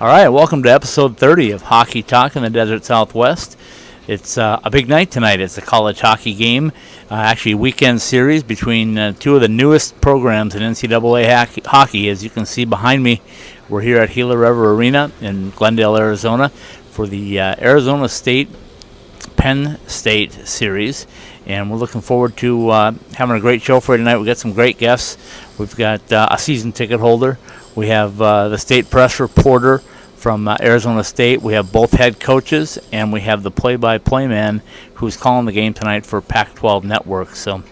All right, welcome to episode 30 of Hockey Talk in the Desert Southwest. It's a big night tonight. It's a college hockey game, actually a weekend series between two of the newest programs in NCAA hockey. As you can see behind me, we're here at Gila River Arena in Glendale, Arizona for the Arizona State Penn State series. And we're looking forward to having a great show for you tonight. We've got some great guests. We've got a season ticket holder. We have the state press reporter from Arizona State. We have both head coaches, and we have the play-by-play man who's calling the game tonight for Pac-12 Network. So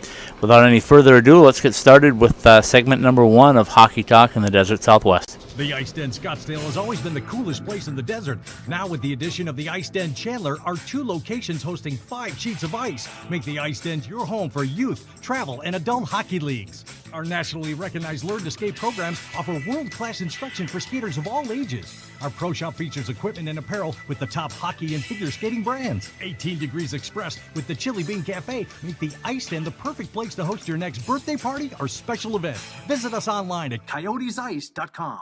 without any further ado, let's get started with segment number 1 of Hockey Talk in the Desert Southwest. The Ice Den Scottsdale has always been the coolest place in the desert. Now with the addition of the Ice Den Chandler, our 2 locations hosting 5 sheets of ice make the Ice Den your home for youth, travel, and adult hockey leagues. Our nationally recognized Learn to Skate programs offer world-class instruction for skaters of all ages. Our pro shop features equipment and apparel with the top hockey and figure skating brands. 18 Degrees Express with the Chili Bean Cafe make the Ice Den the perfect place to host your next birthday party or special event. Visit us online at coyotesice.com.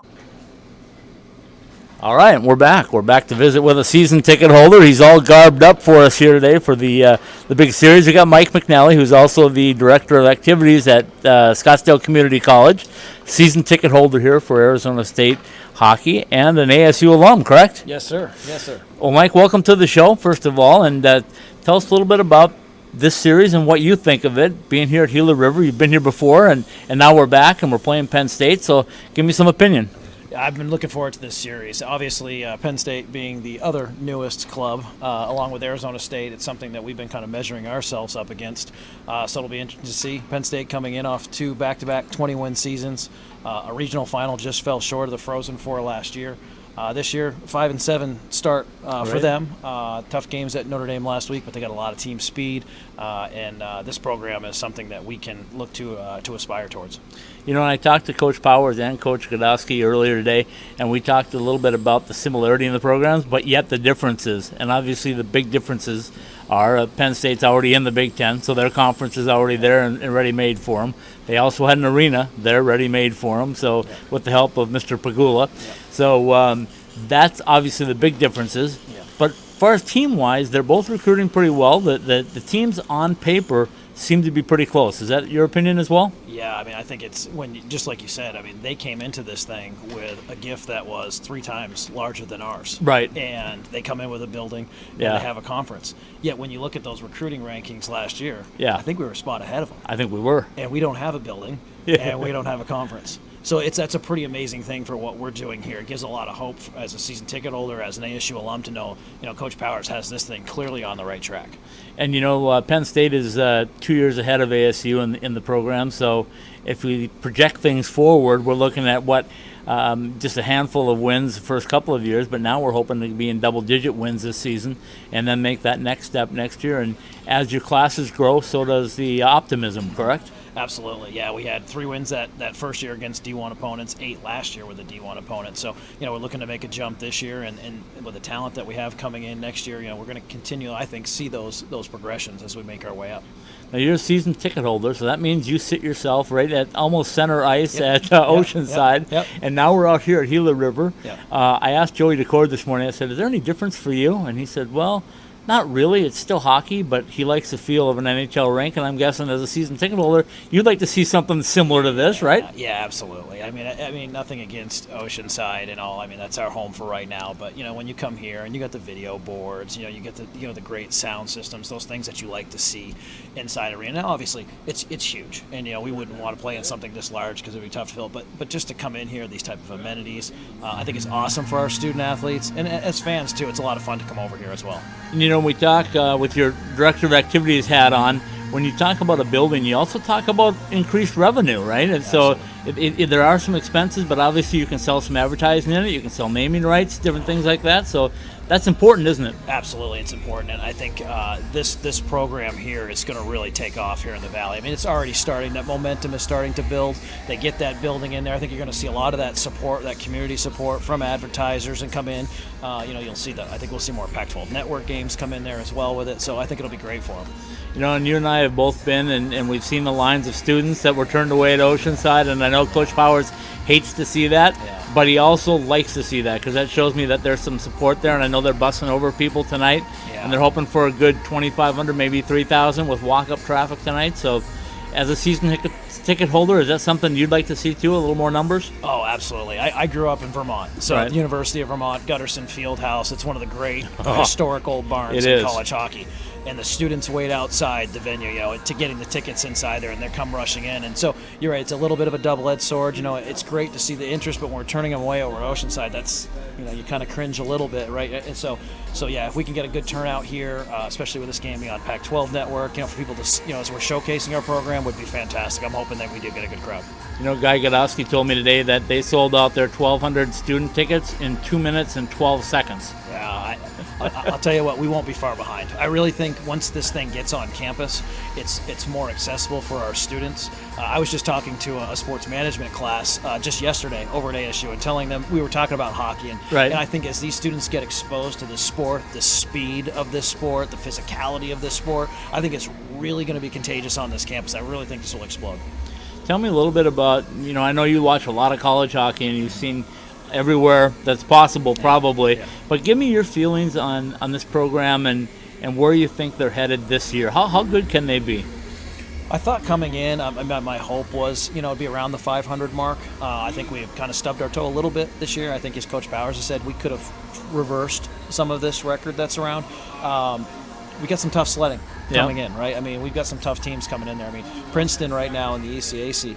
All right, we're back. We're back to visit with a season ticket holder. He's all garbed up for us here today for the big series. We got Mike McNally, who's also the director of activities at Scottsdale Community College, season ticket holder here for Arizona State hockey, and an ASU alum, correct? Yes, sir. Yes, sir. Well, Mike, welcome to the show, first of all, and tell us a little bit about this series and what you think of it. Being here at Gila River, you've been here before, and now we're back and we're playing Penn State, so give me some opinion. I've been looking forward to this series. Obviously, Penn State being the other newest club, along with Arizona State, it's something that we've been kind of measuring ourselves up against. So it'll be interesting to see Penn State coming in off 2 back-to-back 20-win seasons. A regional final just fell short of the Frozen Four last year. This year, 5-7 start for them. Tough games at Notre Dame last week, but they got a lot of team speed, and this program is something that we can look to aspire towards. You know, I talked to Coach Powers and Coach GADOWSKY earlier today, and we talked a little bit about the similarity in the programs, but yet the differences. And obviously the big differences are Penn State's already in the Big Ten, so their conference is already there and ready-made for them. They also had an arena there ready-made for them, so with the help of Mr. Pagula. So that's obviously the big differences. But as far as team-wise, they're both recruiting pretty well. The teams on paper seem to be pretty close. Is that your opinion as well? Yeah, I mean, I think it's just like you said, I mean, they came into this thing with a gift that was 3 times larger than ours. Right. And they come in with a building and they have a conference. Yet when you look at those recruiting rankings last year, I think we were a spot ahead of them. I think we were. And we don't have a building and we don't have a conference. So that's a pretty amazing thing for what we're doing here. It gives a lot of hope as a season ticket holder, as an ASU alum, to know, Coach Powers has this thing clearly on the right track. And, Penn State is 2 years ahead of ASU in the program. So if we project things forward, we're looking at just a handful of wins the first couple of years, but now we're hoping to be in double-digit wins this season and then make that next step next year. And as your classes grow, so does the optimism, correct? Absolutely, yeah. We had 3 wins that first year against D1 opponents, 8 last year with the D1 opponents. So, we're looking to make a jump this year, and with the talent that we have coming in next year, we're going to continue, I think, see those progressions as we make our way up. Now, you're a season ticket holder, so that means you sit yourself right at almost center ice at Oceanside. Yep. And now we're out here at Gila River. Yep. I asked Joey DeCord this morning, I said, is there any difference for you? And he said, well, not really. It's still hockey, but he likes the feel of an NHL rink, and I'm guessing as a season ticket holder, you'd like to see something similar to this, right? Yeah, absolutely. I mean, nothing against Oceanside and all. I mean, that's our home for right now. But when you come here and you got the video boards, you get the great sound systems, those things that you like to see inside arena. Now, obviously, it's huge, and we wouldn't want to play in something this large because it'd be tough to fill. But just to come in here, these type of amenities, I think it's awesome for our student athletes, and as fans too. It's a lot of fun to come over here as well. And when we talk with your director of activities hat on, when you talk about a building, you also talk about increased revenue, right? And so there are some expenses, but obviously you can sell some advertising in it. You can sell naming rights, different things like that. So that's important, isn't it? Absolutely, it's important, and I think this program here is going to really take off here in the Valley. I mean, it's already starting. That momentum is starting to build. They get that building in there. I think you're going to see a lot of that support, that community support from advertisers, and come in. You'll see that. I think we'll see more Pac-12 Network games come in there as well with it. So I think it'll be great for them. You know, and you and I have both been, and we've seen the lines of students that were turned away at Oceanside, and I know Coach Powers hates to see that, but he also likes to see that because that shows me that there's some support there, and I know they're bussing over people tonight, and they're hoping for a good 2,500, maybe 3,000 with walk-up traffic tonight. So as a season ticket holder, is that something you'd like to see too, a little more numbers? Oh, absolutely. I grew up in Vermont, so at the University of Vermont, Gutterson Fieldhouse, it's one of the great historical barns in college hockey. And the students wait outside the venue, you know, to getting the tickets inside there, and they come rushing in. And so you're right, it's a little bit of a double-edged sword. You know, it's great to see the interest, but when we're turning them away over Oceanside, that's, you know, you kind of cringe a little bit, right? And so yeah, if we can get a good turnout here, especially with this game being on Pac-12 Network, you know, for people to, you know, as we're showcasing our program, would be fantastic. I'm hoping that we do get a good crowd. You know, Guy GADOWSKY told me today that they sold out their 1,200 student tickets in 2 minutes and 12 seconds. Yeah, I'll tell you what, we won't be far behind. I really think once this thing gets on campus, it's more accessible for our students. I was just talking to a sports management class just yesterday over at ASU and telling them, we were talking about hockey, and I think as these students get exposed to the sport, the speed of this sport, the physicality of this sport, I think it's really going to be contagious on this campus. I really think this will explode. Tell me a little bit about, you know, I know you watch a lot of college hockey and you've seen everywhere that's possible probably, but give me your feelings on this program and where you think they're headed this year. How good can they be? I thought coming in, my hope was, you know, it'd be around the 500 mark. I think we've kind of stubbed our toe a little bit this year. I think, as Coach Powers has said, we could have reversed some of this record that's around. We got some tough sledding coming in, right? I mean, we've got some tough teams coming in there. I mean, Princeton right now in the ECAC,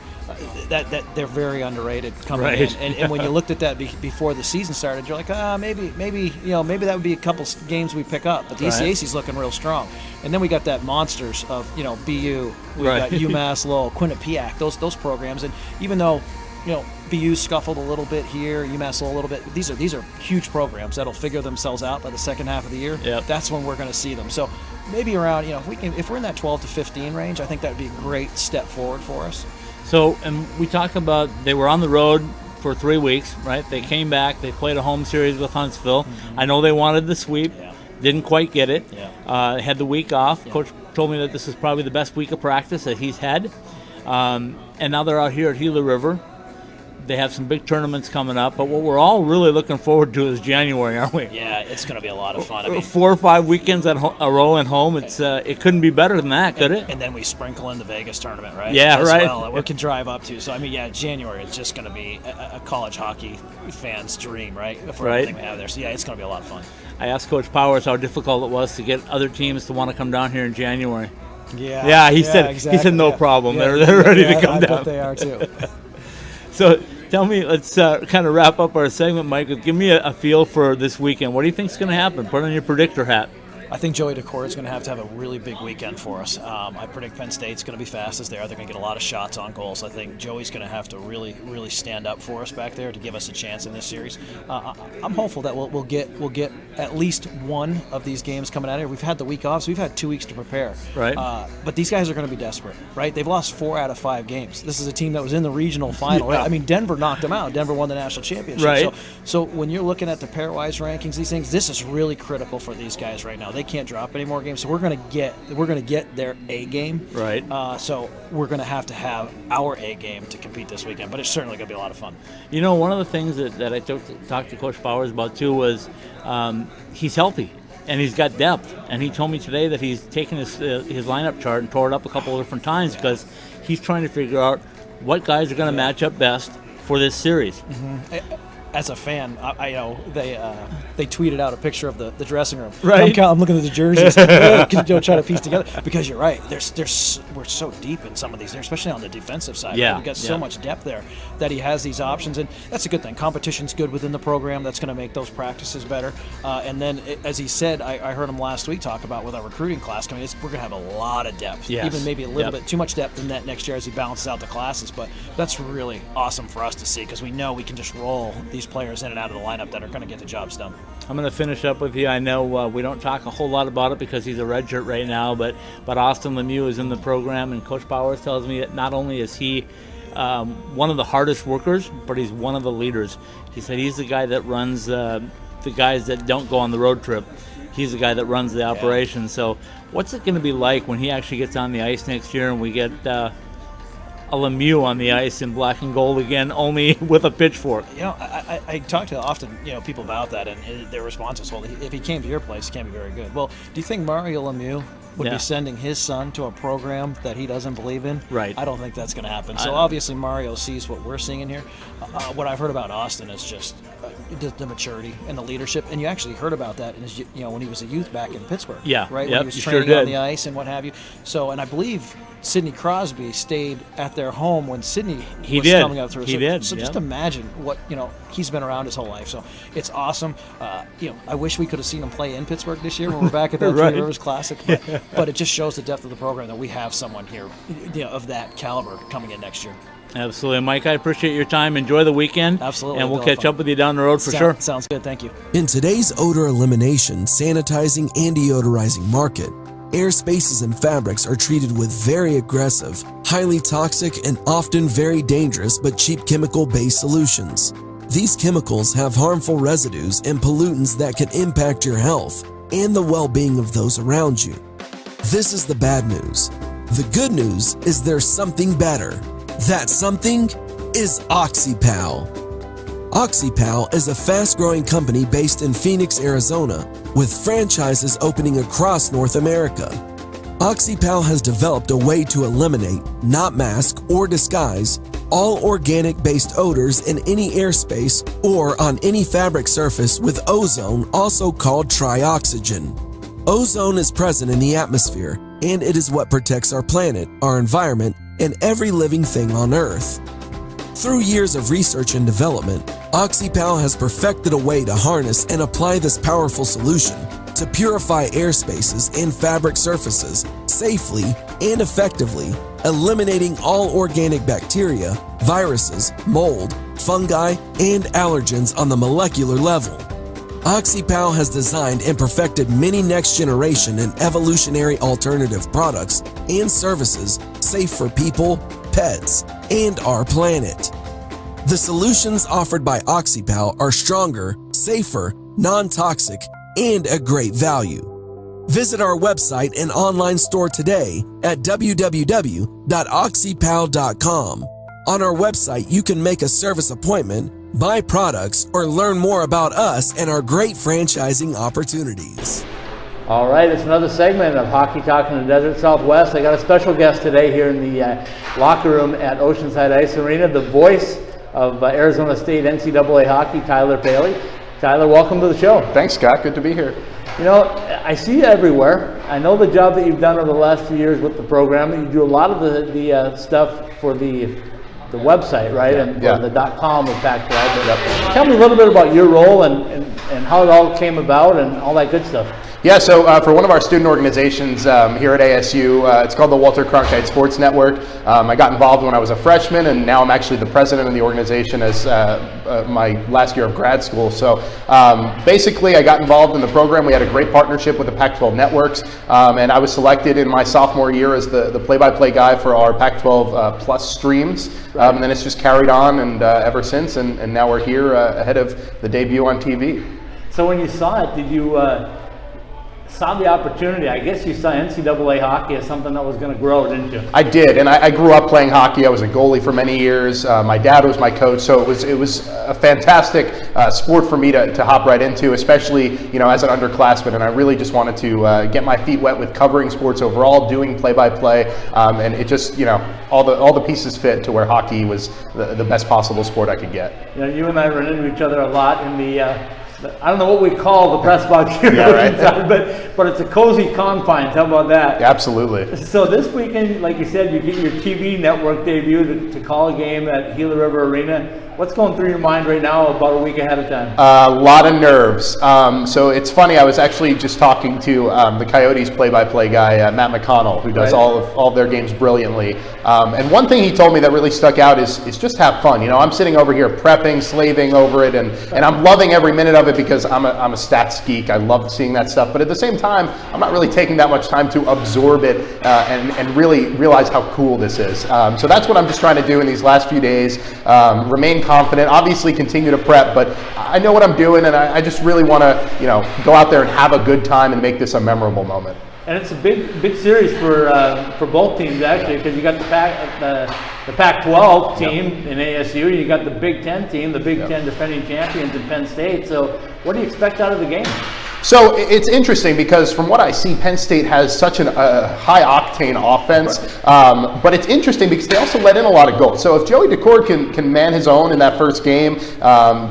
that they're very underrated coming in. And when you looked at that before the season started, you're like, maybe that would be a couple games we pick up. But the ECAC's looking real strong. And then we got that monsters of, you know, BU, we got UMass Lowell, Quinnipiac, those programs. And even though, you know, BU scuffled a little bit here, UMass Lowell a little bit. These are huge programs that'll figure themselves out by the second half of the year. That's when we're going to see them. So maybe around, you know, if we're in that 12 to 15 range, I think that would be a great step forward for us. So, and we talk about they were on the road for 3 weeks, right? They came back, they played a home series with Huntsville. I know they wanted the sweep, didn't quite get it. Had the week off. Coach told me that this is probably the best week of practice that he's had. And now they're out here at Gila River. They have some big tournaments coming up, but what we're all really looking forward to is January, aren't we? Yeah, it's going to be a lot of fun. I mean, 4 or 5 weekends at a row at home. It's it couldn't be better than that, could it? And then we sprinkle in the Vegas tournament, right? Yeah, as well, we can drive up to. So I mean, yeah, January is just going to be a college hockey fan's dream, right? For everything we have there. So yeah, it's going to be a lot of fun. I asked Coach Powers how difficult it was to get other teams to want to come down here in January. Yeah, he said exactly. He said no problem. They're ready to come down. I bet they are too. So tell me, let's kind of wrap up our segment, Mike. Give me a feel for this weekend. What do you think is going to happen? Put on your predictor hat. I think Joey DeCour is going to have a really big weekend for us. I predict Penn State's going to be fast as they are. They're going to get a lot of shots on goals. I think Joey's going to have to really, really stand up for us back there to give us a chance in this series. I'm hopeful that we'll get at least one of these games coming out of here. We've had the week off, so we've had 2 weeks to prepare. Right. But these guys are going to be desperate, right? They've lost 4 out of 5 games. This is a team that was in the regional final. Right? I mean, Denver knocked them out. Denver won the national championship. Right. So when you're looking at the pairwise rankings, these things, this is really critical for these guys right now. They can't drop any more games, so we're going to get their A game. Right. So we're going to have our A game to compete this weekend, but it's certainly going to be a lot of fun. You know, one of the things that I talked to Coach Powers about too was he's healthy and he's got depth, and he told me today that he's taken his lineup chart and tore it up a couple of different times because he's trying to figure out what guys are going to match up best for this series. As a fan, I know they tweeted out a picture of the dressing room. Right. I'm looking at the jerseys, trying to piece together, because you're right. We're so deep in some of these, especially on the defensive side. Yeah. Right? We've got so much depth there that he has these options, and that's a good thing. Competition's good within the program. That's going to make those practices better. And then, as he said, I heard him last week talk about with our recruiting class coming in, we're going to have a lot of depth. Yes. Even maybe a little bit too much depth in that next year as he balances out the classes. But that's really awesome for us to see, because we know we can just roll these players in and out of the lineup that are going to get the jobs done. I'm going to finish up with you. I know we don't talk a whole lot about it because he's a redshirt right now, but Austin Lemieux is in the program, and Coach Powers tells me that not only is he one of the hardest workers, but he's one of the leaders. He said he's the guy that runs the guys that don't go on the road trip. he's the guy that runs the operation. So what's it going to be like when he actually gets on the ice next year and we get a Lemieux on the ice in black and gold again, only with a pitchfork? I talk to often, people about that, and their response is, well, if he came to your place, he can't be very good. Well, do you think Mario Lemieux would be sending his son to a program that he doesn't believe in? Right. I don't think that's going to happen. So obviously Mario sees what we're seeing in here. What I've heard about Austin is just the maturity and the leadership, and you actually heard about that in his, when he was a youth back in Pittsburgh. Yeah. Right. Yep, when he was training on the ice and what have you. So, and I believe Sidney Crosby stayed at their home when Sidney was coming up through. He did. So just imagine what, he's been around his whole life. So it's awesome. I wish we could have seen him play in Pittsburgh this year when we're back at that Right. Three Rivers Classic. But it just shows the depth of the program that we have someone here, of that caliber coming in next year. Absolutely. Mike, I appreciate your time. Enjoy the weekend. Absolutely. And we'll catch up with you down the road for sure. Sounds good. Thank you. In today's odor elimination, sanitizing, and deodorizing market, airspaces and fabrics are treated with very aggressive, highly toxic, and often very dangerous but cheap chemical-based solutions. These chemicals have harmful residues and pollutants that can impact your health and the well-being of those around you. This is the bad news. The good news is there's something better. That something is OxyPal. OxyPal is a fast-growing company based in Phoenix, Arizona, with franchises opening across North America. OxyPal has developed a way to eliminate, not mask or disguise, all organic-based odors in any airspace or on any fabric surface with ozone, also called trioxygen. Ozone is present in the atmosphere, and it is what protects our planet, our environment, and every living thing on Earth. Through years of research and development, OxyPal has perfected a way to harness and apply this powerful solution to purify airspaces and fabric surfaces safely and effectively, eliminating all organic bacteria, viruses, mold, fungi, and allergens on the molecular level. OxyPal has designed and perfected many next-generation and evolutionary alternative products and services safe for people, pets, and our planet. The solutions offered by OxyPal are stronger, safer, non-toxic, and a great value. Visit our website and online store today at www.oxypal.com. On our website, you can make a service appointment, buy products, or learn more about us and our great franchising opportunities. All right, it's another segment of Hockey Talk in the Desert Southwest. I got a special guest today here in the locker room at Oceanside Ice Arena, the voice of Arizona State NCAA Hockey, Tyler PALEY. Tyler, welcome to the show. Thanks, Scott. Good to be here. I see you everywhere. I know the job that you've done over the last few years with the program. You do a lot of the stuff for the website, right? And the .com with Pac-12. Tell me a little bit about your role and how it all came about and all that good stuff. Yeah, so for one of our student organizations here at ASU, it's called the Walter Cronkite Sports Network. I got involved when I was a freshman, and now I'm actually the president of the organization as my last year of grad school. So basically, I got involved in the program. We had a great partnership with the Pac-12 networks, and I was selected in my sophomore year as the play-by-play guy for our Pac-12 Plus streams. And then it's just carried on and ever since, and now we're here ahead of the debut on TV. So when you saw it, did you saw the opportunity? I guess you saw NCAA hockey as something that was going to grow, didn't you? I did, and I grew up playing hockey. I was a goalie for many years. My dad was my coach, so it was a fantastic sport for me to hop right into, especially as an underclassman. And I really just wanted to get my feet wet with covering sports overall, doing play-by-play, and it just all the pieces fit to where hockey was the best possible sport I could get. You and I run into each other a lot in the I don't know what we call the press box here, but it's a cozy confines. How about that? Absolutely. So this weekend, like you said, you get your TV network debut to call a game at Gila River Arena. What's going through your mind right now about a week ahead of time? A lot of nerves. So it's funny, I was actually just talking to the Coyotes play-by-play guy, Matt McConnell, who does all of their games brilliantly. And one thing he told me that really stuck out is just have fun. I'm sitting over here prepping, slaving over it, and I'm loving every minute of it because I'm a stats geek. I love seeing that stuff. But at the same time, I'm not really taking that much time to absorb it and really realize how cool this is. So that's what I'm just trying to do in these last few days. Remain confident. Obviously continue to prep, but I know what I'm doing, and I just really want to, you know, go out there and have a good time and make this a memorable moment. And it's a big series for both teams, actually, because you got the Pac-12 team in ASU, you got the Big Ten team, the Big Ten defending champions in Penn State. So what do you expect out of the game? So it's interesting because from what I see, Penn State has such a high-octane offense, but it's interesting because they also let in a lot of goals. So if Joey Decord can man his own in that first game,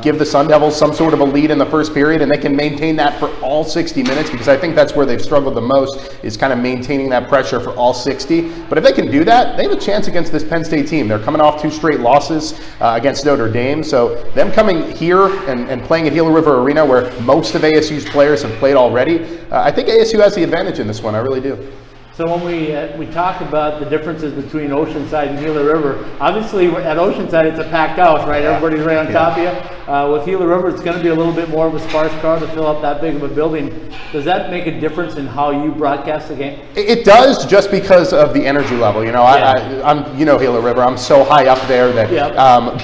give the Sun Devils some sort of a lead in the first period, and they can maintain that for all 60 minutes, because I think that's where they've struggled the most, is kind of maintaining that pressure for all 60. But if they can do that, they have a chance against this Penn State team. They're coming off 2 straight losses against Notre Dame, so them coming here and playing at Gila River Arena, where most of ASU's players have played already, I think ASU has the advantage in this one. I really do. So when we talk about the differences between Oceanside and Gila River, obviously at Oceanside it's a packed house, right? Yeah. Everybody's right on top of you. With Gila River, it's going to be a little bit more of a sparse crowd to fill up that big of a building. Does that make a difference in how you broadcast the game? It does, just because of the energy level. You know, I'm, you know, Gila River. I'm so high up there that,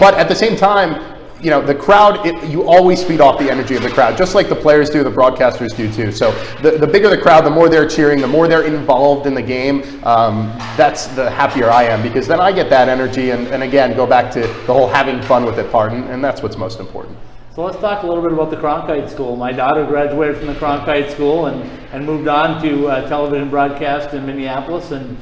but at the same time, you know, the crowd, you always feed off the energy of the crowd, just like the players do, the broadcasters do too. So the bigger the crowd, the more they're cheering, the more they're involved in the game, that's the happier I am, because then I get that energy and again, go back to the whole having fun with it part, and that's what's most important. So let's talk a little bit about the Cronkite School. My daughter graduated from the Cronkite School and moved on to television broadcast in Minneapolis, and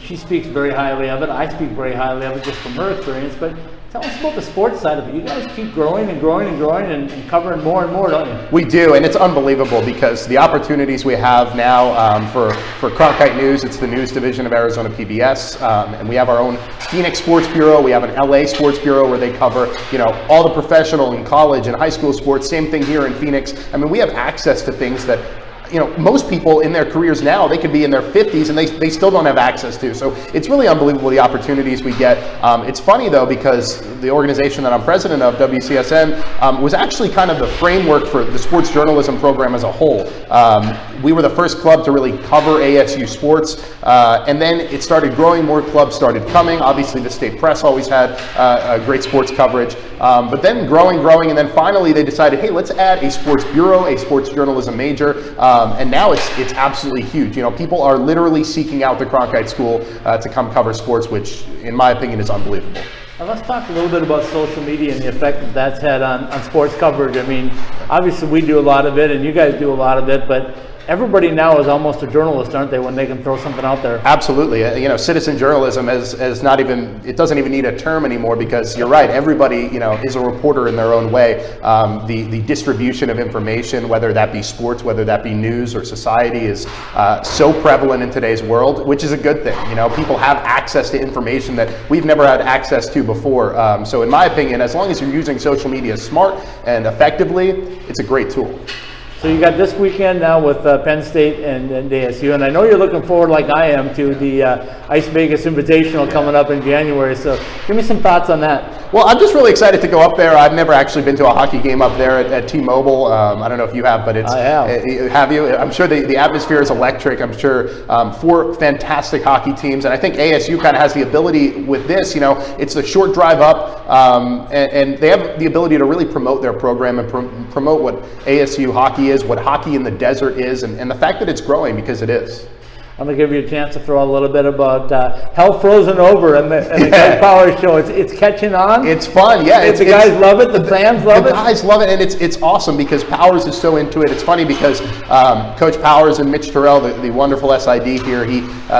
she speaks very highly of it. I speak very highly of it just from her experience, but tell us about the sports side of it. You guys keep growing and growing and growing and covering more and more, don't you? We do, and it's unbelievable because the opportunities we have now for Cronkite News, it's the news division of Arizona PBS, and we have our own Phoenix Sports Bureau. We have an LA Sports Bureau where they cover, you know, all the professional and college and high school sports. Same thing here in Phoenix. I mean, we have access to things that, you know, most people in their careers now, they could be in their 50s and they still don't have access to. So it's really unbelievable the opportunities we get. It's funny though, because the organization that I'm president of, WCSN, was actually kind of the framework for the sports journalism program as a whole. We were the first club to really cover ASU sports, and then it started growing, more clubs started coming. Obviously the state press always had great sports coverage, but then growing, and then finally they decided, hey, let's add a sports bureau, a sports journalism major, and now it's absolutely huge. You know, people are literally seeking out the Cronkite School to come cover sports, which in my opinion is unbelievable. Now let's talk a little bit about social media and the effect that that's had on sports coverage. I mean, obviously we do a lot of it and you guys do a lot of it, but everybody now is almost a journalist, aren't they, when they can throw something out there? Absolutely. You know, citizen journalism is not even, it doesn't even need a term anymore, because you're right, everybody, you know, is a reporter in their own way. The distribution of information, whether that be sports, whether that be news or society, is so prevalent in today's world, which is a good thing. You know, people have access to information that we've never had access to before. So in my opinion, as long as you're using social media smart and effectively, it's a great tool. So you got this weekend now with Penn State and ASU, and I know you're looking forward, like I am, to the Ice Vegas Invitational coming up in January. So give me some thoughts on that. Well, I'm just really excited to go up there. I've never actually been to a hockey game up there at T-Mobile. I don't know if you have, but I have. Have you? I'm sure the atmosphere is electric. I'm sure 4 fantastic hockey teams, and I think ASU kind of has the ability with this. You know, it's a short drive up, and they have the ability to really promote their program and promote what ASU hockey is, what hockey in the desert is, and the fact that it's growing, because it is. I'm going to give you a chance to throw a little bit about Hell Frozen Over and the GREG Powers show. It's catching on. It's fun, yeah. The guys love it. The fans love it. The guys love it, and it's awesome because Powers is so into it. It's funny because Coach Powers and Mitch Terrell, the wonderful SID here,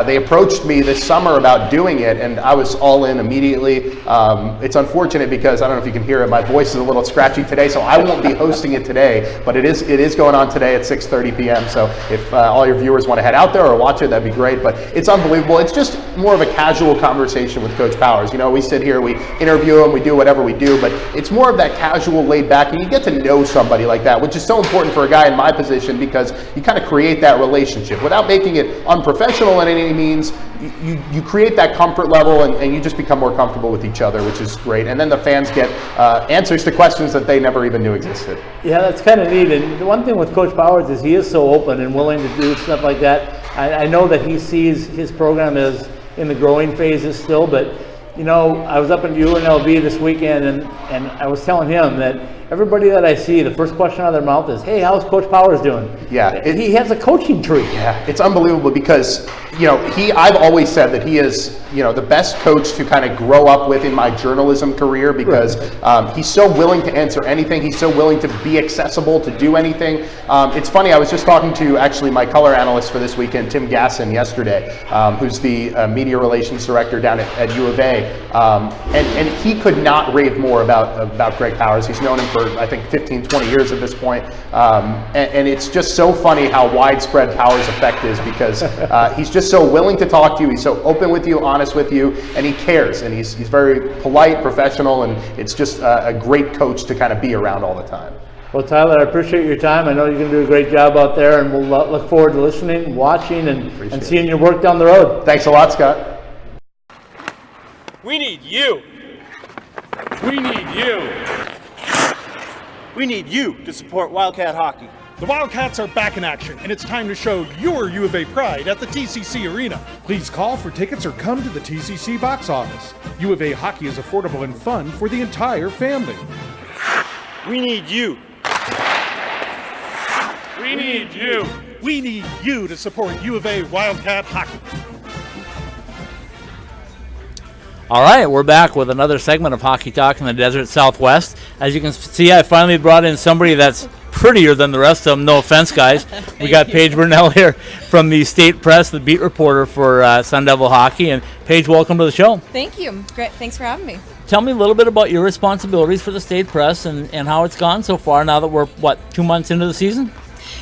they approached me this summer about doing it, and I was all in immediately. It's unfortunate because I don't know if you can hear it. My voice is a little scratchy today, so I won't be hosting it today. But it is going on today at 6:30 p.m. So if all your viewers want to head out there or watch it, that'd be great. But it's unbelievable. It's just more of a casual conversation with Coach Powers. You know, we sit here, we interview him, we do whatever we do, but it's more of that casual, laid back, and you get to know somebody like that, which is so important for a guy in my position, because you kind of create that relationship without making it unprofessional in any means. You create that comfort level, and you just become more comfortable with each other, which is great. And then the fans get answers to questions that they never even knew existed. Yeah, that's kind of neat. And the one thing with Coach Powers is he is so open and willing to do stuff like that. I know that he sees his program as in the growing phases still, but you know, I was up in UNLV this weekend, and I was telling him that everybody that I see, the first question out of their mouth is, "Hey, how's Coach Powers doing?" Yeah, he has a coaching tree. Yeah, it's unbelievable because, you know, I've always said that he is, you know, the best coach to kind of grow up with in my journalism career because he's so willing to answer anything. He's so willing to be accessible, to do anything. It's funny, I was just talking to actually my color analyst for this weekend, Tim Gasson, yesterday, who's the media relations director down at U of A. And he could not rave more about Greg Powers. He's known him for, I think, 15, 20 years at this point. And it's just so funny how widespread Powers' effect is because he's just so willing to talk to you. He's so open with you, honest with you, and he cares. And he's very polite, professional, and it's just a great coach to kind of be around all the time. Well, Tyler, I appreciate your time. I know you're going to do a great job out there, and we'll look forward to listening, watching, and seeing your work down the road. Thanks a lot, Scott. We need you. We need you. We need you to support Wildcat hockey. The Wildcats are back in action, and it's time to show your U of A pride at the TCC Arena. Please call for tickets or come to the TCC box office. U of A hockey is affordable and fun for the entire family. We need you. We need you. We need you to support U of A Wildcat hockey. All right, we're back with another segment of Hockey Talk in the Desert Southwest. As you can see, I finally brought in somebody that's prettier than the rest of them. No offense, guys. We got PAIGE BURNELL here from the State Press, the beat reporter for Sun Devil Hockey. And PAIGE, welcome to the show. Thank you. Great. Thanks for having me. Tell me a little bit about your responsibilities for the State Press and how it's gone so far now that we're, 2 months into the season?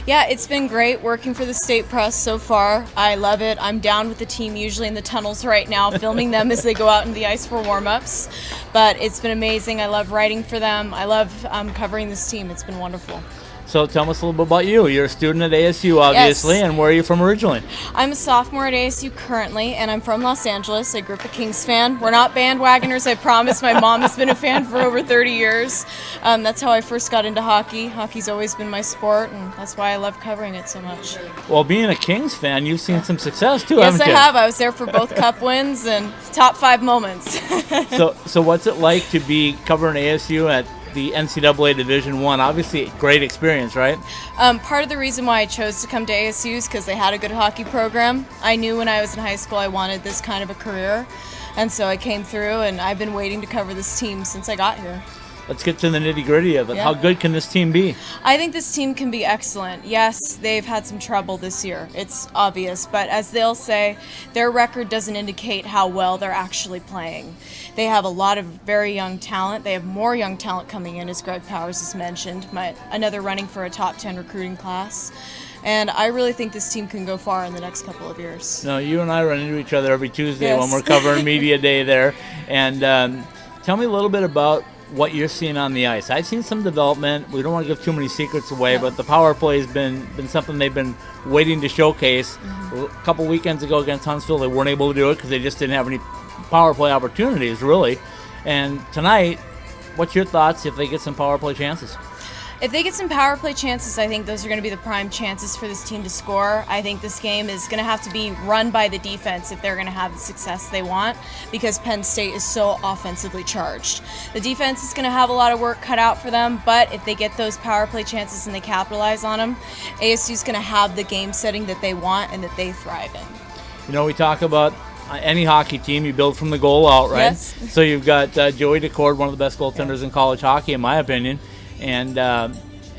Yeah, it's been great working for the State Press so far. I love it. I'm down with the team usually in the tunnels right now, filming them as they go out in the ice for warm-ups. But it's been amazing. I love writing for them. I love covering this team. It's been wonderful. So tell us a little bit about you. You're a student at ASU, obviously, Yes. And where are you from originally? I'm a sophomore at ASU currently, and I'm from Los Angeles. I grew up a Kings fan. We're not bandwagoners, I promise. My mom has been a fan for over 30 years. That's how I first got into hockey. Hockey's always been my sport, and that's why I love covering it so much. Well, being a Kings fan, you've seen some success too, Yes, haven't I you? have. I was there for both cup wins and top 5 moments. So what's it like to be covering ASU at the NCAA Division I? Obviously, great experience, right? Part of the reason why I chose to come to ASU is because they had a good hockey program. I knew when I was in high school I wanted this kind of a career, and so I came through, and I've been waiting to cover this team since I got here. Let's get to the nitty-gritty of it. Yeah. How good can this team be? I think this team can be excellent. Yes, they've had some trouble this year. It's obvious, but as they'll say, their record doesn't indicate how well they're actually playing. They have a lot of very young talent. They have more young talent coming in, as Greg Powers has mentioned, another running for a top 10 recruiting class. And I really think this team can go far in the next couple of years. No, you and I run into each other every Tuesday Yes. when we're covering Media Day there. And tell me a little bit about what you're seeing on the ice. I've seen some development. We don't want to give too many secrets away, but the power play has been something they've been waiting to showcase. A couple weekends ago against Huntsville, they weren't able to do it because they just didn't have any power play opportunities, really. And tonight, what's your thoughts if they get some power play chances? If they get some power play chances, I think those are going to be the prime chances for this team to score. I think this game is going to have to be run by the defense if they're going to have the success they want, because Penn State is so offensively charged. The defense is going to have a lot of work cut out for them, but if they get those power play chances and they capitalize on them, ASU is going to have the game setting that they want and that they thrive in. You know, we talk about any hockey team, you build from the goal out, right? Yes. So you've got Joey DeCord, one of the best goaltenders in college hockey, in my opinion. And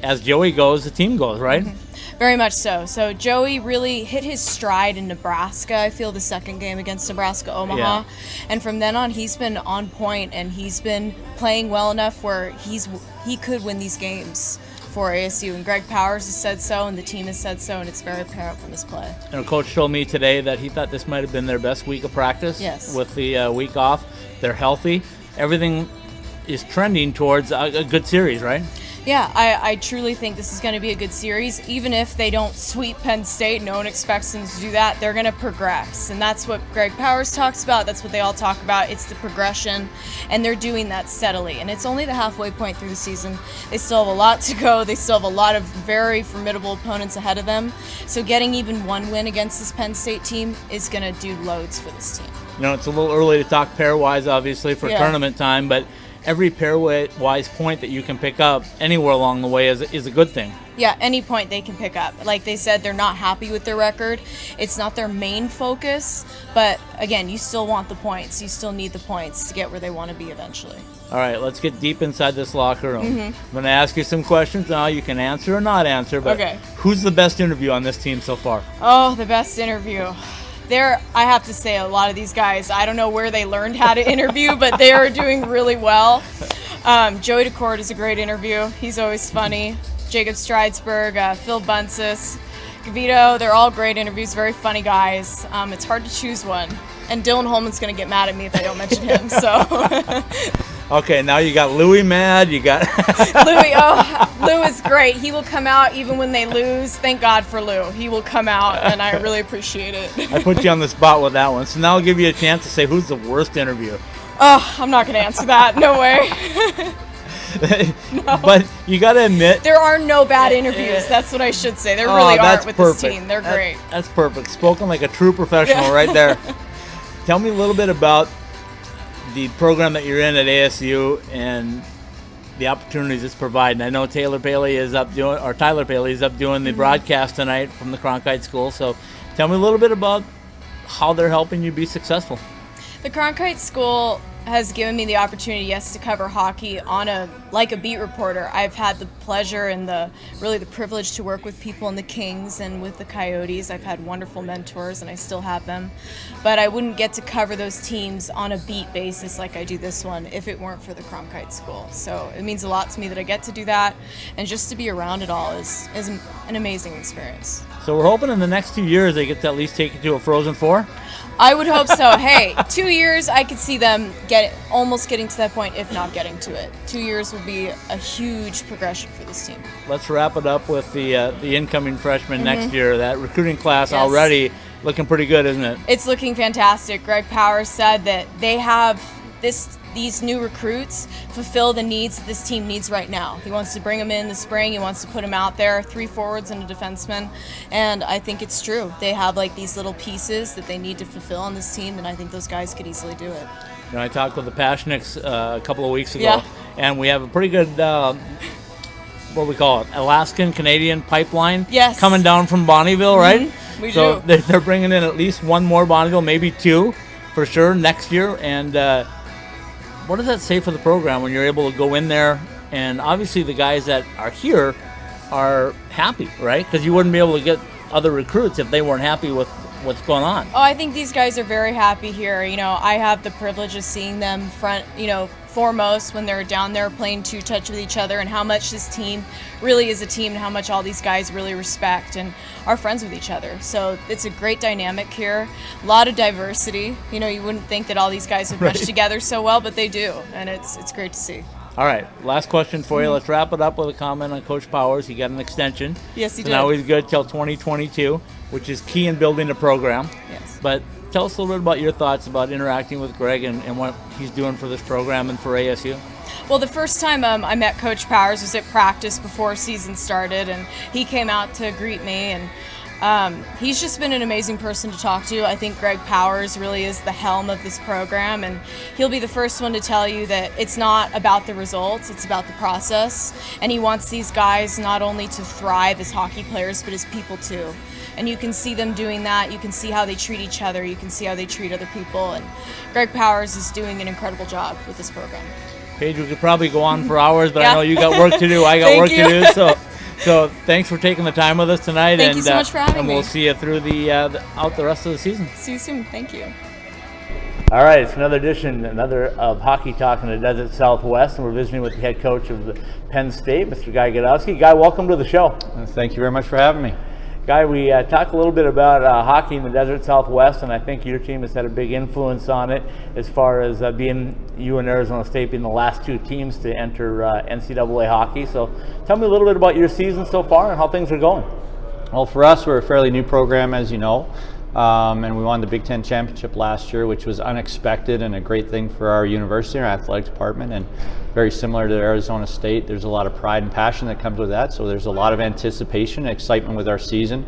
as Joey goes, the team goes, right? Mm-hmm. Very much so. So Joey really hit his stride in Nebraska, I feel, the second game against Nebraska-Omaha. Yeah. And from then on, he's been on point, and he's been playing well enough where he could win these games for ASU. And Greg Powers has said so, and the team has said so, and it's very apparent from his play. And our coach told me today that he thought this might have been their best week of practice. Yes. With the week off. They're healthy. Everything is trending towards a good series, right? Yeah, I truly think this is going to be a good series. Even if they don't sweep Penn State, no one expects them to do that, they're going to progress. And that's what Greg Powers talks about. That's what they all talk about. It's the progression, and they're doing that steadily. And it's only the halfway point through the season. They still have a lot to go. They still have a lot of very formidable opponents ahead of them. So getting even one win against this Penn State team is going to do loads for this team. You know, it's a little early to talk pairwise, obviously, for tournament time, but every pairwise point that you can pick up anywhere along the way is a good thing. Yeah, any point they can pick up. Like they said, they're not happy with their record. It's not their main focus, but again, you still want the points. You still need the points to get where they want to be eventually. All right, let's get deep inside this locker room. I'm going to ask you some questions now. You can answer or not answer, but who's the best interview on this team so far? Oh, the best interview. I have to say, a lot of these guys, I don't know where they learned how to interview, but they are doing really well. Joey DeCord is a great interview. He's always funny. Jacob Stridesberg, Phil Buncis, Gavito, they're all great interviews, very funny guys. It's hard to choose one. And Dylan Holman's going to get mad at me if I don't mention him, so. Okay, now you got Louie mad, you got... Louie, Lou is great. He will come out even when they lose. Thank God for Lou. He will come out, and I really appreciate it. I put you on the spot with that one, so now I'll give you a chance to say who's the worst interview. Oh, I'm not going to answer that. No way. No. But you got to admit... There are no bad interviews. That's what I should say. There really aren't with this team. They're great. That's perfect. Spoken like a true professional right there. Tell me a little bit about the program that you're in at ASU and the opportunities it's providing. I know Tyler Paley is up doing the broadcast tonight from the Cronkite School. So tell me a little bit about how they're helping you be successful. The Cronkite School has given me the opportunity, to cover hockey on like a beat reporter. I've had the pleasure and the privilege to work with people in the Kings and with the Coyotes. I've had wonderful mentors, and I still have them. But I wouldn't get to cover those teams on a beat basis like I do this one if it weren't for the Cronkite School. So it means a lot to me that I get to do that, and just to be around it all is an amazing experience. So we're hoping in the next 2 years they get to at least take you to a Frozen Four? I would hope so. Hey, 2 years, I could see them almost getting to that point, if not getting to it. 2 years would be a huge progression for this team. Let's wrap it up with the incoming freshmen next year. That recruiting class already looking pretty good, isn't it? It's looking fantastic. Greg Powers said that they have these new recruits fulfill the needs that this team needs right now. He wants to bring them in the spring. He wants to put them out there, 3 forwards and a defenseman. And I think it's true. They have these little pieces that they need to fulfill on this team, and I think those guys could easily do it. You know, I talked with the Pashniks a couple of weeks ago, and we have a pretty good, what we call it, Alaskan-Canadian pipeline coming down from Bonnyville, right? We do. So they're bringing in at least one more Bonnyville, maybe 2 for sure next year. And what does that say for the program when you're able to go in there, and obviously the guys that are here are happy, right? Because you wouldn't be able to get other recruits if they weren't happy with what's going on. Oh, I think these guys are very happy here. You know, I have the privilege of seeing them foremost when they're down there playing two-touch with each other, and how much this team really is a team, and how much all these guys really respect and are friends with each other. So it's a great dynamic here. A lot of diversity. You know, you wouldn't think that all these guys would mesh together so well, but they do, and it's great to see. All right, last question for you. Let's wrap it up with a comment on Coach Powers. He got an extension. Yes, he did. Now he's good till 2022, which is key in building a program. Yes. But tell us a little bit about your thoughts about interacting with Greg and what he's doing for this program and for ASU. Well, the first time I met Coach Powers was at practice before season started, and he came out to greet me, and he's just been an amazing person to talk to. I think Greg Powers really is the helm of this program, and he'll be the first one to tell you that it's not about the results, it's about the process, and he wants these guys not only to thrive as hockey players, but as people too. And you can see them doing that. You can see how they treat each other. You can see how they treat other people. And Greg Powers is doing an incredible job with this program. Paige, we could probably go on for hours, but I know you got work to do. I got work to do. So thanks for taking the time with us tonight. Thank you so much for having me. And we'll see you through out the rest of the season. See you soon. Thank you. All right, it's another edition, of Hockey Talk in the Desert Southwest, and we're visiting with the head coach of Penn State, Mr. Guy GADOWSKY. Guy, welcome to the show. Thank you very much for having me. Guy, we talked a little bit about hockey in the Desert Southwest, and I think your team has had a big influence on it as far as being you and Arizona State being the last 2 teams to enter NCAA hockey. So tell me a little bit about your season so far and how things are going. Well, for us, we're a fairly new program, as you know, and we won the Big Ten Championship last year, which was unexpected and a great thing for our university, our athletic department, and very similar to Arizona State. There's a lot of pride and passion that comes with that, so there's a lot of anticipation and excitement with our season.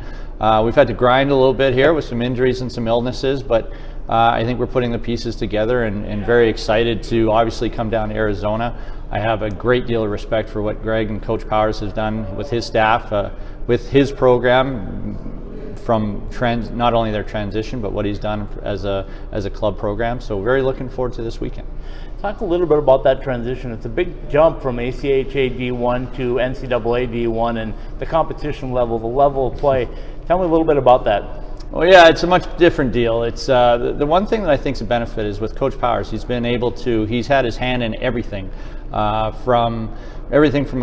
We've had to grind a little bit here with some injuries and some illnesses, but I think we're putting the pieces together and very excited to obviously come down to Arizona. I have a great deal of respect for what Greg and Coach Powers has done with his staff, with his program, from not only their transition, but what he's done as a club program. So very looking forward to this weekend. Talk a little bit about that transition. It's a big jump from ACHA D1 to NCAA D1 and the competition level, the level of play. Tell me a little bit about that. Well, yeah, it's a much different deal. It's the one thing that I think is a benefit is with Coach Powers, he's had his hand in everything, from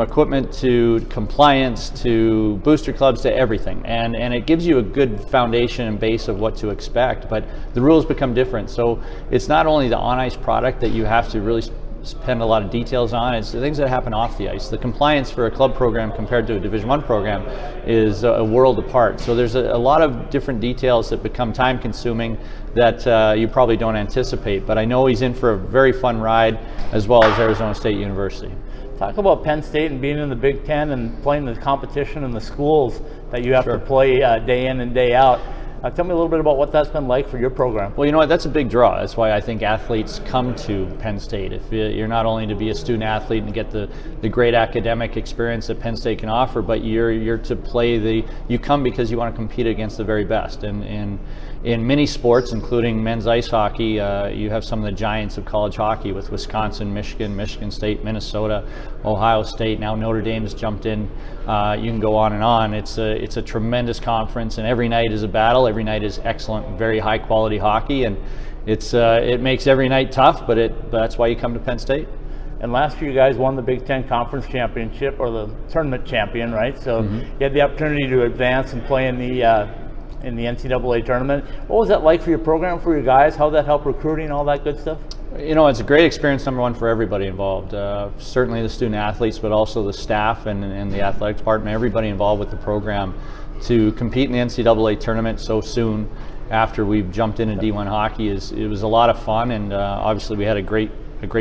equipment to compliance to booster clubs to everything, and it gives you a good foundation and base of what to expect. But the rules become different, so it's not only the on-ice product that you have to really spend a lot of details on, it's the things that happen off the ice. The compliance for a club program compared to a Division I program is a world apart. So there's a lot of different details that become time consuming that you probably don't anticipate. But I know he's in for a very fun ride, as well as Arizona State University. Talk about Penn State and being in the Big Ten and playing the competition in the schools that you have to play day in and day out. Tell me a little bit about what that's been like for your program. Well, you know what, that's a big draw. That's why I think athletes come to Penn State. If you're not only to be a student athlete and get the great academic experience that Penn State can offer, but you're to play you come because you want to compete against the very best. And in many sports, including men's ice hockey, you have some of the giants of college hockey with Wisconsin, Michigan, Michigan State, Minnesota, Ohio State. Now Notre Dame has jumped in. You can go on and on. It's a tremendous conference, and every night is a battle. Every night is excellent, very high quality hockey, and it makes every night tough, but that's why you come to Penn State. And last year you guys won the Big Ten Conference Championship, or the tournament champion, right? So you had the opportunity to advance and play in the NCAA tournament. What was that like for your program, for your guys? How did that help recruiting, all that good stuff? You know, it's a great experience, number one, for everybody involved. Certainly the student athletes, but also the staff and the athletic department, everybody involved with the program, to compete in the NCAA tournament so soon after we've jumped into D1 hockey it was a lot of fun, and obviously we had a great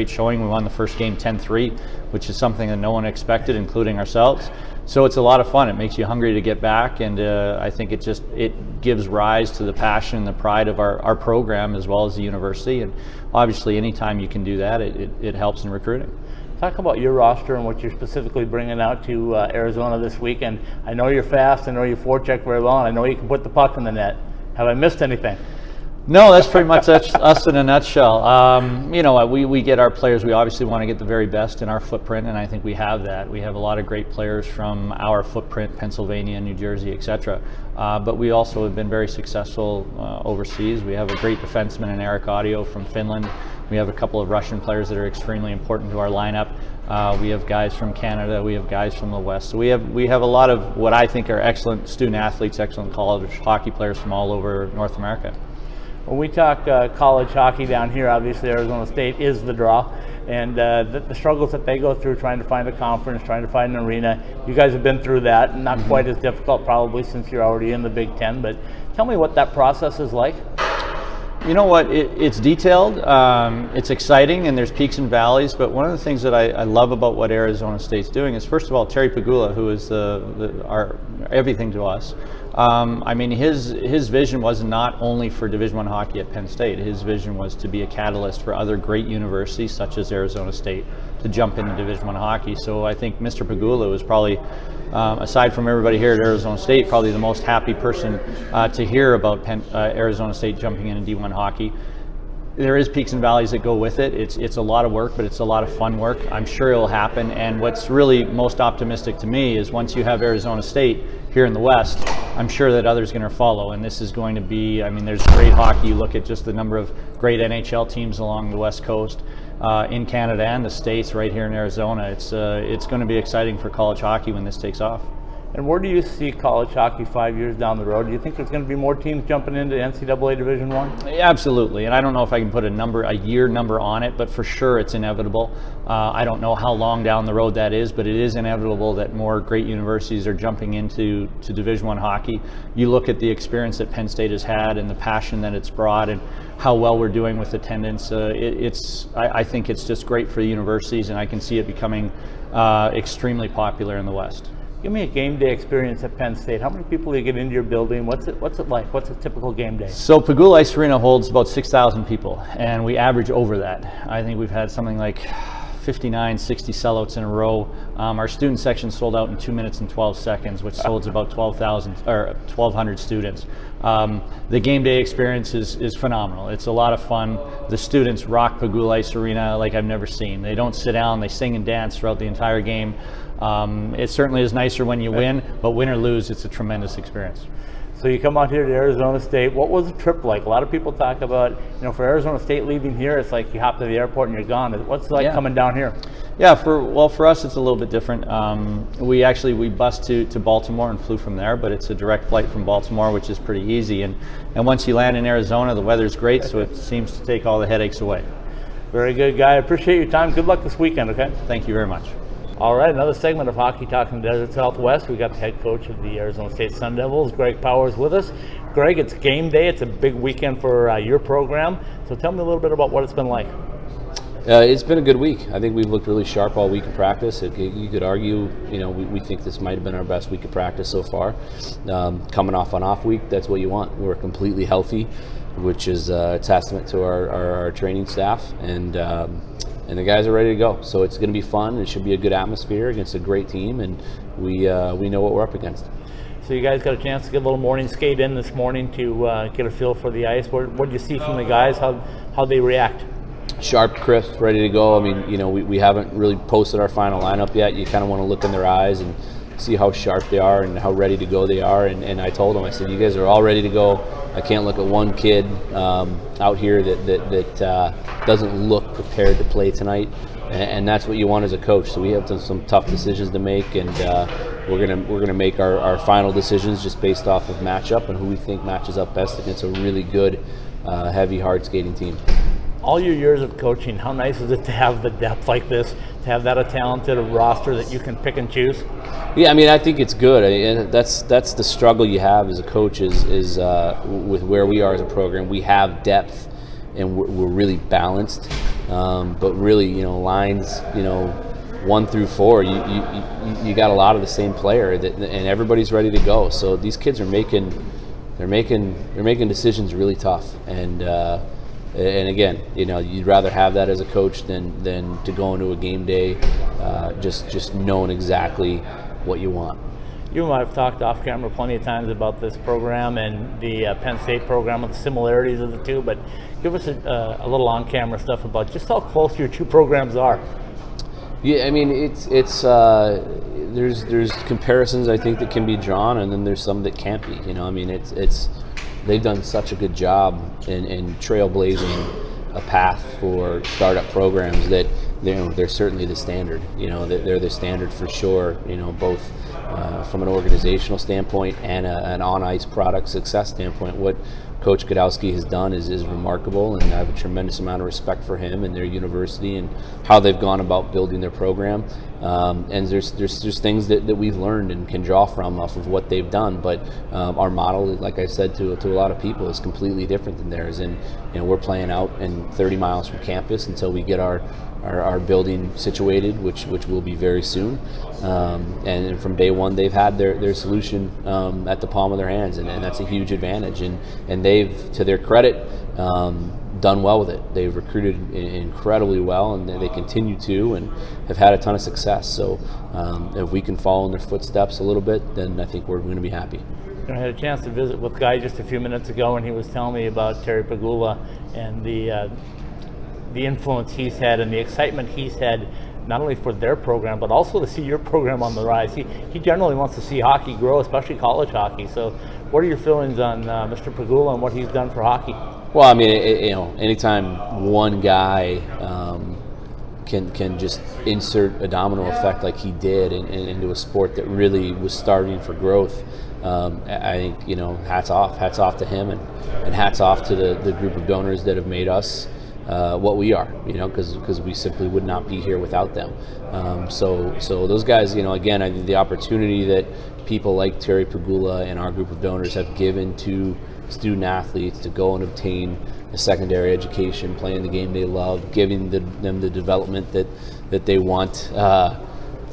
showing. We won the first game 10-3, which is something that no one expected, including ourselves. So it's a lot of fun. It makes you hungry to get back, and I think it gives rise to the passion and the pride of our program as well as the university. And obviously anytime you can do that, it helps in recruiting. Talk about your roster and what you're specifically bringing out to Arizona this weekend. I know you're fast, I know you forecheck very well, and I know you can put the puck in the net. Have I missed anything? No, that's pretty much us in a nutshell. You know, we get our players, we obviously want to get the very best in our footprint, and I think we have that. We have a lot of great players from our footprint, Pennsylvania, New Jersey, etc. But we also have been very successful overseas. We have a great defenseman in Eric Audio from Finland. We have a couple of Russian players that are extremely important to our lineup. We have guys from Canada, we have guys from the West. So we have a lot of what I think are excellent student athletes, excellent college hockey players from all over North America. When we talk college hockey down here, obviously Arizona State is the draw, and the struggles that they go through trying to find a conference, trying to find an arena. You guys have been through that, not quite as difficult probably since you're already in the Big Ten, but tell me what that process is like. You know what, it's detailed, it's exciting, and there's peaks and valleys, but one of the things that I love about what Arizona State's doing is, first of all, Terry Pegula, who is our everything to us. I mean, his vision was not only for Division I hockey at Penn State. His vision was to be a catalyst for other great universities, such as Arizona State, to jump into Division I hockey. So I think Mr. Pegula was probably, aside from everybody here at Arizona State, probably the most happy person to hear about Arizona State jumping into D1 hockey. There is peaks and valleys that go with it. It's a lot of work, but it's a lot of fun work. I'm sure it'll happen. And what's really most optimistic to me is once you have Arizona State here in the West, I'm sure that others are going to follow. And this is going to be, I mean, there's great hockey. You look at just the number of great NHL teams along the West Coast, in Canada and the States, right here in Arizona. It's going to be exciting for college hockey when this takes off. And where do you see college hockey 5 years down the road? Do you think there's going to be more teams jumping into NCAA Division I? Absolutely, and I don't know if I can put a year number on it, but for sure it's inevitable. I don't know how long down the road that is, but it is inevitable that more great universities are jumping into Division I hockey. You look at the experience that Penn State has had and the passion that it's brought and how well we're doing with attendance. I think it's just great for the universities, and I can see it becoming extremely popular in the West. Give me a game day experience at Penn State. How many people do you get into your building? What's it like? What's a typical game day? So Pagula Ice Arena holds about 6,000 people, and we average over that. I think we've had something like 59, 60 sellouts in a row. Our student section sold out in 2 minutes and 12 seconds, which holds about 1,200 students. The game day experience is phenomenal. It's a lot of fun. The students rock Pagula Ice Arena like I've never seen. They don't sit down, they sing and dance throughout the entire game. It certainly is nicer when you win, but win or lose, it's a tremendous experience. So you come out here to Arizona State. What was the trip like? A lot of people talk about, for Arizona State leaving here, it's like you hop to the airport and you're gone. What's it like coming down here? Yeah, for us it's a little bit different. We bused to Baltimore and flew from there, but it's a direct flight from Baltimore, which is pretty easy. And once you land in Arizona, the weather's great, so it seems to take all the headaches away. Very good, Guy. I appreciate your time. Good luck this weekend, okay? Thank you very much. All right, another segment of Hockey Talk in the Desert Southwest. We got the head coach of the Arizona State Sun Devils, Greg Powers, with us. Greg, it's game day. It's a big weekend for your program. So tell me a little bit about what it's been like. It's been a good week. I think we've looked really sharp all week in practice. You could argue, we think this might have been our best week of practice so far. Coming off an off week, that's what you want. We're completely healthy, which is a testament to our training staff, and the guys are ready to go. So it's going to be fun. It should be a good atmosphere against a great team, and we know what we're up against. So you guys got a chance to get a little morning skate in this morning to get a feel for the ice. What did you see from the guys? How they react? Sharp, crisp, ready to go. I mean, we haven't really posted our final lineup yet. You kind of want to look in their eyes and see how sharp they are and how ready to go they are. And I told them, I said, you guys are all ready to go. I can't look at one kid out here that doesn't look prepared to play tonight. And that's what you want as a coach. So we have some tough decisions to make, and we're gonna make our final decisions just based off of matchup and who we think matches up best against a really good, heavy, hard skating team. All your years of coaching, how nice is it to have the depth like this, to have that a talented roster that you can pick and choose? Yeah, I mean, I think it's good. That's the struggle you have as a coach is with where we are as a program. We have depth, and we're really balanced. But really, lines, 1 through 4, you got a lot of the same player, and everybody's ready to go. So these kids are making decisions really tough, and again, you'd rather have that as a coach than to go into a game day just knowing exactly what you want. You and I have talked off camera plenty of times about this program and the Penn State program and the similarities of the two, but give us a little on-camera stuff about just how close your two programs are. Yeah, I mean, it's there's comparisons I think that can be drawn, and then there's some that can't be. I mean, it's they've done such a good job in trailblazing a path for startup programs that they're certainly the standard. They're the standard for sure. Both from an organizational standpoint and an on-ice product success standpoint. What Coach GADOWSKY has done is remarkable, and I have a tremendous amount of respect for him and their university and how they've gone about building their program. And there's things that we've learned and can draw from off of what they've done, but our model, like I said to a lot of people, is completely different than theirs. And we're playing out in 30 miles from campus until we get our building situated, which will be very soon. And from day one, they've had their solution at the palm of their hands, and that's a huge advantage. And they've, to their credit, done well with it. They've recruited incredibly well, and they continue to, and have had a ton of success. So if we can follow in their footsteps a little bit, then I think we're going to be happy. I had a chance to visit with Guy just a few minutes ago, and he was telling me about Terry Pagula and the influence he's had and the excitement he's had, not only for their program, but also to see your program on the rise. He generally wants to see hockey grow, especially college hockey. So what are your feelings on Mr. Pagula and what he's done for hockey? Well, I mean, anytime one guy can just insert a domino effect like he did into a sport that really was starving for growth, I think, hats off to him, and hats off to the group of donors that have made us what we are, because we simply would not be here without them. So those guys, again, I think the opportunity that people like Terry Pagula and our group of donors have given to student athletes to go and obtain a secondary education, playing the game they love, giving them the development that they want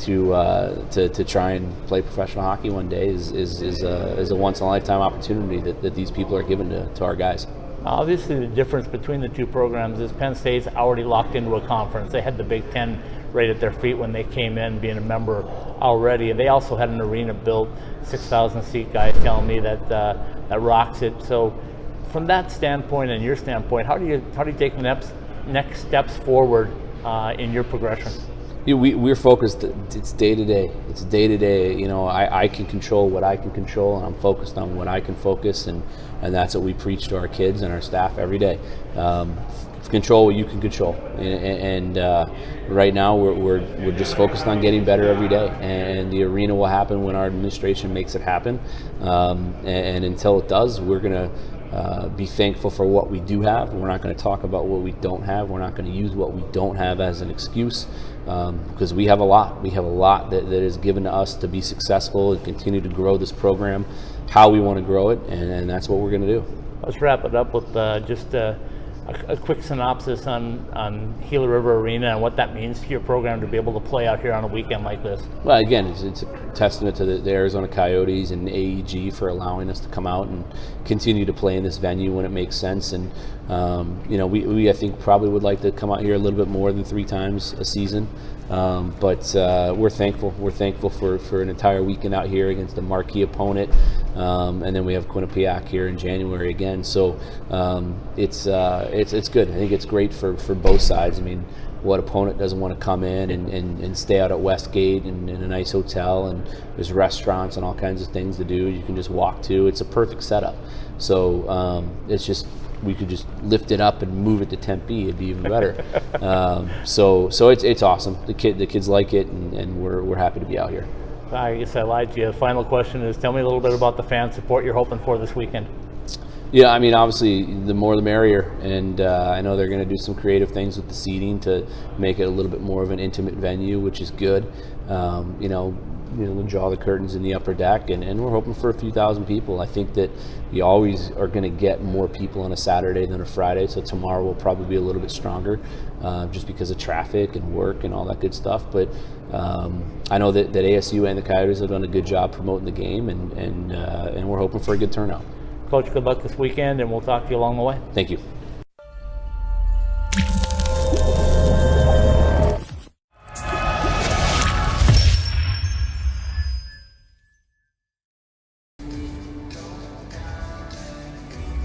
to try and play professional hockey one day is a once in a lifetime opportunity that these people are giving to our guys. Obviously, the difference between the two programs is Penn State's already locked into a conference. They had the Big Ten right at their feet when they came in, being a member already. And they also had an arena built, 6,000 seat guys telling me that rocks it. So, from that standpoint and your standpoint, how do you take the next steps forward in your progression? We're focused. It's day to day. It's day to day. You know, I can control what I can control, and I'm focused on what I can focus, and that's what we preach to our kids and our staff every day. Control what you can control, and right now we're just focused on getting better every day. And the arena will happen when our administration makes it happen. And until it does, we're gonna be thankful for what we do have. We're not going to talk about what we don't have. We're not going to use what we don't have as an excuse, because we have a lot. We have a lot that is given to us to be successful and continue to grow this program how we want to grow it, and that's what we're going to do. Let's wrap it up with just a quick synopsis on Gila River Arena and what that means to your program to be able to play out here on a weekend like this. Well, again, it's a testament to the Arizona Coyotes and AEG for allowing us to come out and continue to play in this venue when it makes sense. And we I think probably would like to come out here a little bit more than 3 times a season. But we're thankful. We're thankful for an entire weekend out here against a marquee opponent, and then we have Quinnipiac here in January again. So it's good. I think it's great for both sides. I mean, what opponent doesn't want to come in and stay out at Westgate and in a nice hotel, and there's restaurants and all kinds of things to do. You can just walk to. It's a perfect setup. So it's just. We could just lift it up and move it to Tempe. It'd be even better. So it's awesome. The kids like it, and we're happy to be out here. I guess I lied to you. The final question is, tell me a little bit about the fan support you're hoping for this weekend. Yeah, I mean, obviously, the more the merrier, and I know they're going to do some creative things with the seating to make it a little bit more of an intimate venue, which is good. We'll draw the curtains in the upper deck, and we're hoping for a few thousand people. I think that you always are going to get more people on a Saturday than a Friday, so tomorrow will probably be a little bit stronger, just because of traffic and work and all that good stuff. But I know that ASU and the Coyotes have done a good job promoting the game, and we're hoping for a good turnout. Coach, good luck this weekend, and we'll talk to you along the way. Thank you.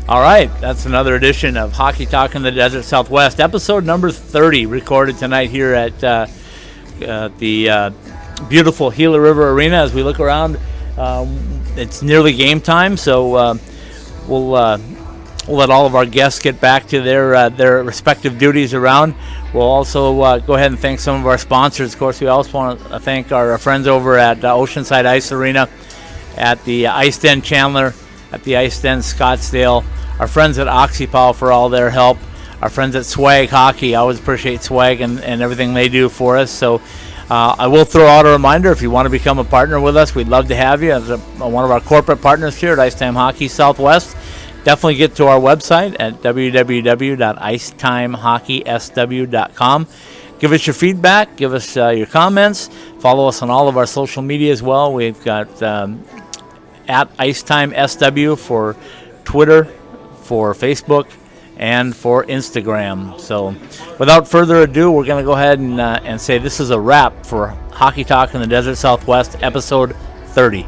All right, that's another edition of Hockey Talk in the Desert Southwest, episode number 30, recorded tonight here at the beautiful Gila River Arena. As we look around, it's nearly game time, so we'll let all of our guests get back to their respective duties around. We'll also go ahead and thank some of our sponsors. Of course, we also want to thank our friends over at Oceanside Ice Arena, at the Ice Den Chandler, at the Ice Den Scottsdale, our friends at OxyPow for all their help, our friends at Swag Hockey. I always appreciate Swag and everything they do for us. So I will throw out a reminder, if you want to become a partner with us, we'd love to have you as one of our corporate partners here at Icetime Hockey Southwest. Definitely get to our website at www.icetimehockeysw.com. Give us your feedback, give us your comments, follow us on all of our social media as well. We've got at IceTimeSW for Twitter, for Facebook, and for Instagram. So without further ado, we're going to go ahead and say this is a wrap for Hockey Talk in the Desert Southwest, episode 30.